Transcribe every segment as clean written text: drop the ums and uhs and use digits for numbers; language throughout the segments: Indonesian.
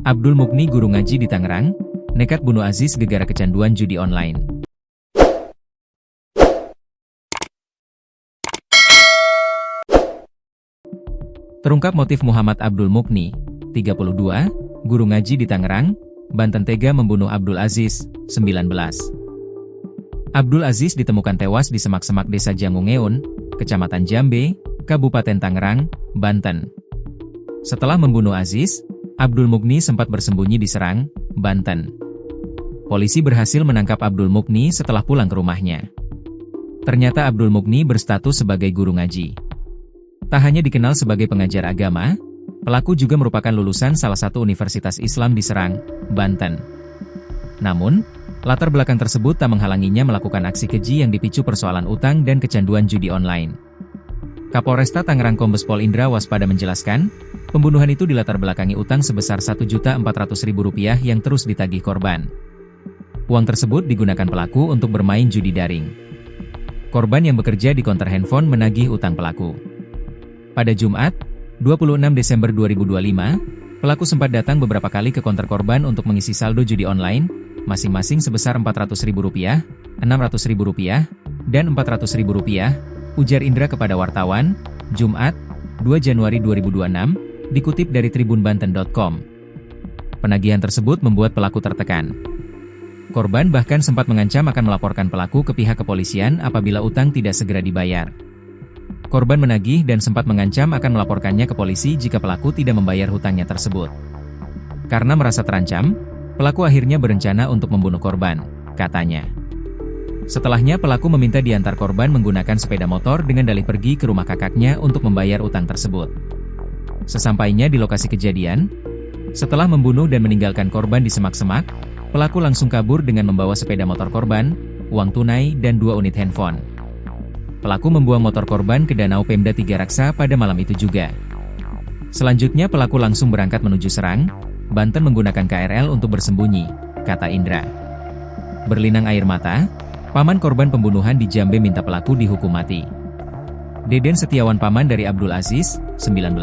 Abdul Mukni guru ngaji di Tangerang, nekat bunuh Aziz gegara kecanduan judi online. Terungkap motif Muhammad Abdul Mukni, 32, guru ngaji di Tangerang, Banten tega membunuh Abdul Aziz, 19. Abdul Aziz ditemukan tewas di semak-semak desa Jangungeun, Kecamatan Jambe, Kabupaten Tangerang, Banten. Setelah membunuh Aziz, Abdul Mukni sempat bersembunyi di Serang, Banten. Polisi berhasil menangkap Abdul Mukni setelah pulang ke rumahnya. Ternyata Abdul Mukni berstatus sebagai guru ngaji. Tak hanya dikenal sebagai pengajar agama, pelaku juga merupakan lulusan salah satu universitas Islam di Serang, Banten. Namun, latar belakang tersebut tak menghalanginya melakukan aksi keji yang dipicu persoalan utang dan kecanduan judi online. Kapolresta Tangerang Kombes Pol Indra Waspada menjelaskan, pembunuhan itu dilatar belakangi utang sebesar Rp1.400.000 yang terus ditagih korban. Uang tersebut digunakan pelaku untuk bermain judi daring. Korban yang bekerja di konter handphone menagih utang pelaku. Pada Jumat, 26 Desember 2025, pelaku sempat datang beberapa kali ke konter korban untuk mengisi saldo judi online, masing-masing sebesar Rp400.000, Rp600.000, dan Rp400.000, ujar Indra kepada wartawan, Jumat, 2 Januari 2026, dikutip dari tribunbanten.com. Penagihan tersebut membuat pelaku tertekan. Korban bahkan sempat mengancam akan melaporkan pelaku ke pihak kepolisian apabila utang tidak segera dibayar. Korban menagih dan sempat mengancam akan melaporkannya ke polisi jika pelaku tidak membayar hutangnya tersebut. Karena merasa terancam, pelaku akhirnya berencana untuk membunuh korban, katanya. Setelahnya pelaku meminta diantar korban menggunakan sepeda motor dengan dalih pergi ke rumah kakaknya untuk membayar utang tersebut. Sesampainya di lokasi kejadian, setelah membunuh dan meninggalkan korban di semak-semak, pelaku langsung kabur dengan membawa sepeda motor korban, uang tunai, dan 2 unit handphone. Pelaku membuang motor korban ke Danau Pemda Tiga Raksa pada malam itu juga. Selanjutnya pelaku langsung berangkat menuju Serang, Banten menggunakan KRL untuk bersembunyi, kata Indra. Berlinang air mata, paman korban pembunuhan di Jambe minta pelaku dihukum mati. Deden Setiawan paman dari Abdul Aziz, 19,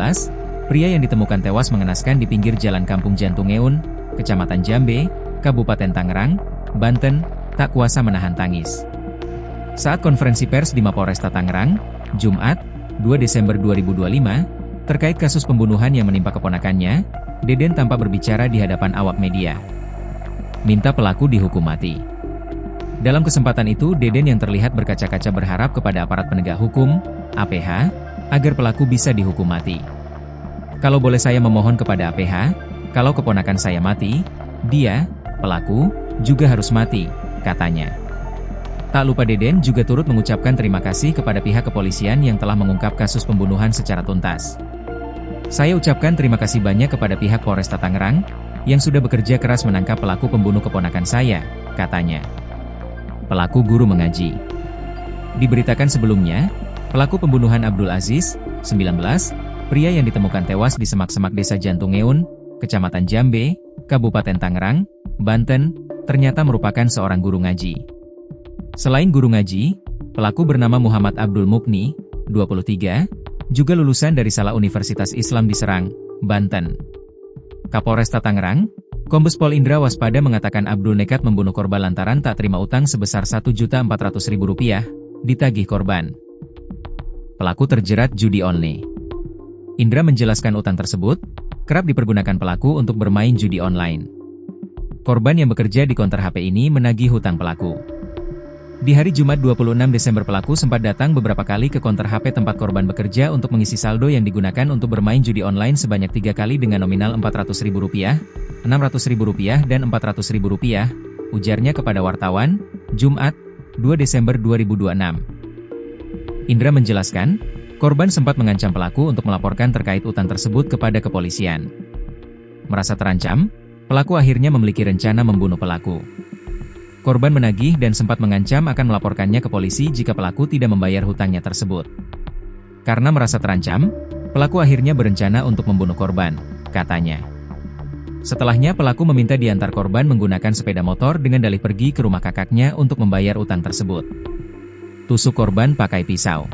pria yang ditemukan tewas mengenaskan di pinggir jalan Kampung Jantungeun, Kecamatan Jambe, Kabupaten Tangerang, Banten, tak kuasa menahan tangis. Saat konferensi pers di Mapolresta Tangerang, Jumat, 2 Desember 2025, terkait kasus pembunuhan yang menimpa keponakannya, Deden tampak berbicara di hadapan awak media. Minta pelaku dihukum mati. Dalam kesempatan itu, Deden yang terlihat berkaca-kaca berharap kepada aparat penegak hukum, APH, agar pelaku bisa dihukum mati. Kalau boleh saya memohon kepada APH, kalau keponakan saya mati, dia, pelaku, juga harus mati, katanya. Tak lupa Deden juga turut mengucapkan terima kasih kepada pihak kepolisian yang telah mengungkap kasus pembunuhan secara tuntas. Saya ucapkan terima kasih banyak kepada pihak Polresta Tangerang, yang sudah bekerja keras menangkap pelaku pembunuh keponakan saya, katanya. Pelaku guru mengaji. Diberitakan sebelumnya, pelaku pembunuhan Abdul Aziz, 19, pria yang ditemukan tewas di semak-semak desa Jantungeun, Kecamatan Jambe, Kabupaten Tangerang, Banten, ternyata merupakan seorang guru ngaji. Selain guru ngaji, pelaku bernama Muhammad Abdul Mukni, 23, juga lulusan dari salah universitas Islam di Serang, Banten. Kapolresta Tangerang, Kombes Pol Indra Waspada mengatakan Abdul nekat membunuh korban lantaran tak terima utang sebesar Rp1.400.000, ditagih korban. Pelaku terjerat judi online. Indra menjelaskan utang tersebut kerap dipergunakan pelaku untuk bermain judi online. Korban yang bekerja di konter HP ini menagih hutang pelaku. Di hari Jumat 26 Desember pelaku sempat datang beberapa kali ke konter HP tempat korban bekerja untuk mengisi saldo yang digunakan untuk bermain judi online sebanyak 3 kali dengan nominal Rp400.000, Rp600.000, dan Rp400.000, ujarnya kepada wartawan, Jumat, 2 Desember 2026. Indra menjelaskan, korban sempat mengancam pelaku untuk melaporkan terkait utang tersebut kepada kepolisian. Merasa terancam, pelaku akhirnya memiliki rencana membunuh pelaku. Korban menagih dan sempat mengancam akan melaporkannya ke polisi jika pelaku tidak membayar hutangnya tersebut. Karena merasa terancam, pelaku akhirnya berencana untuk membunuh korban, katanya. Setelahnya pelaku meminta diantar korban menggunakan sepeda motor dengan dalih pergi ke rumah kakaknya untuk membayar utang tersebut. Tusuk korban pakai pisau.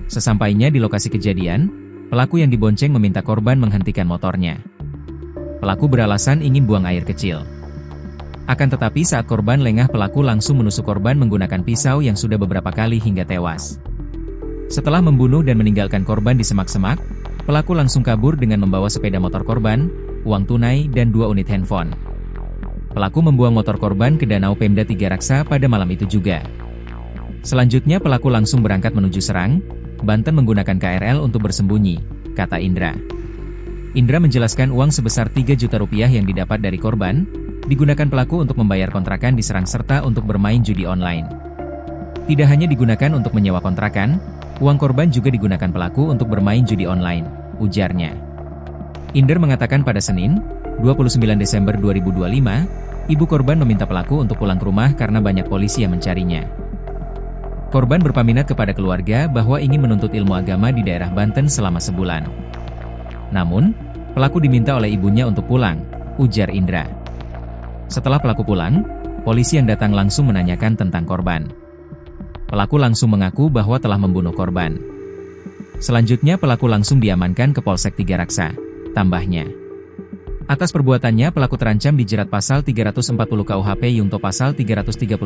Sesampainya di lokasi kejadian, pelaku yang dibonceng meminta korban menghentikan motornya. Pelaku beralasan ingin buang air kecil. Akan tetapi saat korban lengah, pelaku langsung menusuk korban menggunakan pisau yang sudah beberapa kali hingga tewas. Setelah membunuh dan meninggalkan korban di semak-semak, pelaku langsung kabur dengan membawa sepeda motor korban, uang tunai, dan 2 unit handphone. Pelaku membuang motor korban ke Danau Pemda Tiga Raksa pada malam itu juga. Selanjutnya pelaku langsung berangkat menuju Serang, Banten menggunakan KRL untuk bersembunyi, kata Indra. Indra menjelaskan uang sebesar 3 juta rupiah yang didapat dari korban, digunakan pelaku untuk membayar kontrakan di Serang serta untuk bermain judi online. Tidak hanya digunakan untuk menyewa kontrakan, uang korban juga digunakan pelaku untuk bermain judi online, ujarnya. Indra mengatakan pada Senin, 29 Desember 2025, ibu korban meminta pelaku untuk pulang ke rumah karena banyak polisi yang mencarinya. Korban berpaminat kepada keluarga bahwa ingin menuntut ilmu agama di daerah Banten selama sebulan. Namun, pelaku diminta oleh ibunya untuk pulang, ujar Indra. Setelah pelaku pulang, polisi yang datang langsung menanyakan tentang korban. Pelaku langsung mengaku bahwa telah membunuh korban. Selanjutnya pelaku langsung diamankan ke Polsek Tiga Raksa, tambahnya. Atas perbuatannya pelaku terancam dijerat pasal 340 KUHP Yungto pasal 338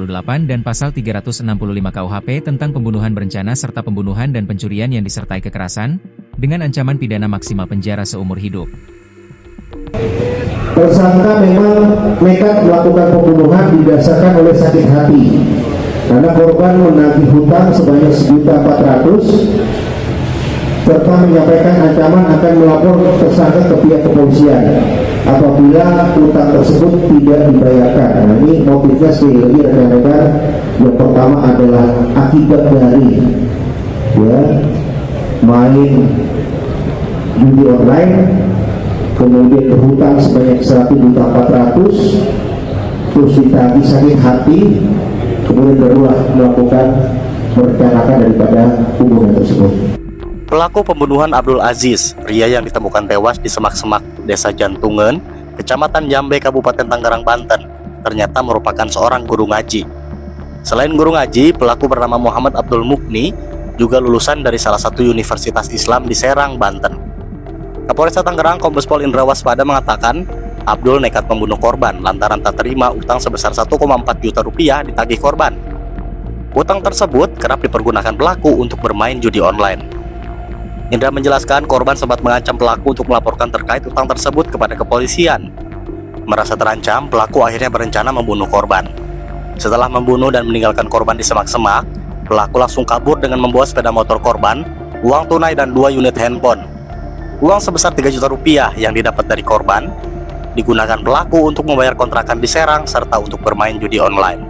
dan pasal 365 KUHP tentang pembunuhan berencana serta pembunuhan dan pencurian yang disertai kekerasan, dengan ancaman pidana maksimal penjara seumur hidup. Tersangka memang nekat melakukan pembunuhan didasarkan oleh sakit hati karena korban menagih hutang sebanyak 1.400.000 serta menyampaikan ancaman akan melapor tersangka ke pihak kepolisian apabila hutang tersebut tidak dibayarkan. Nah, ini motifnya sekali lagi rekan-rekan, yang pertama adalah akibat dari main judi online, kemudian berhutang sebanyak 1.400.000, terus ditagih sakit hati, kemudian barulah merencanakan daripada pembunuhan tersebut. Pelaku pembunuhan Abdul Aziz, pria yang ditemukan tewas di semak-semak Desa Jantungan, Kecamatan Jambe, Kabupaten Tangerang, Banten, ternyata merupakan seorang guru ngaji. Selain guru ngaji, pelaku bernama Muhammad Abdul Mukni juga lulusan dari salah satu universitas Islam di Serang, Banten. Kapolresta Tangerang Kombes Pol Indra Waspada mengatakan, Abdul nekat membunuh korban lantaran tak terima utang sebesar 1,4 juta rupiah ditagih korban. Utang tersebut kerap dipergunakan pelaku untuk bermain judi online. Indra menjelaskan korban sempat mengancam pelaku untuk melaporkan terkait utang tersebut kepada kepolisian. Merasa terancam, pelaku akhirnya berencana membunuh korban. Setelah membunuh dan meninggalkan korban di semak-semak, pelaku langsung kabur dengan membawa sepeda motor korban, uang tunai dan 2 unit handphone. Uang sebesar 3 juta rupiah yang didapat dari korban digunakan pelaku untuk membayar kontrakan di Serang serta untuk bermain judi online.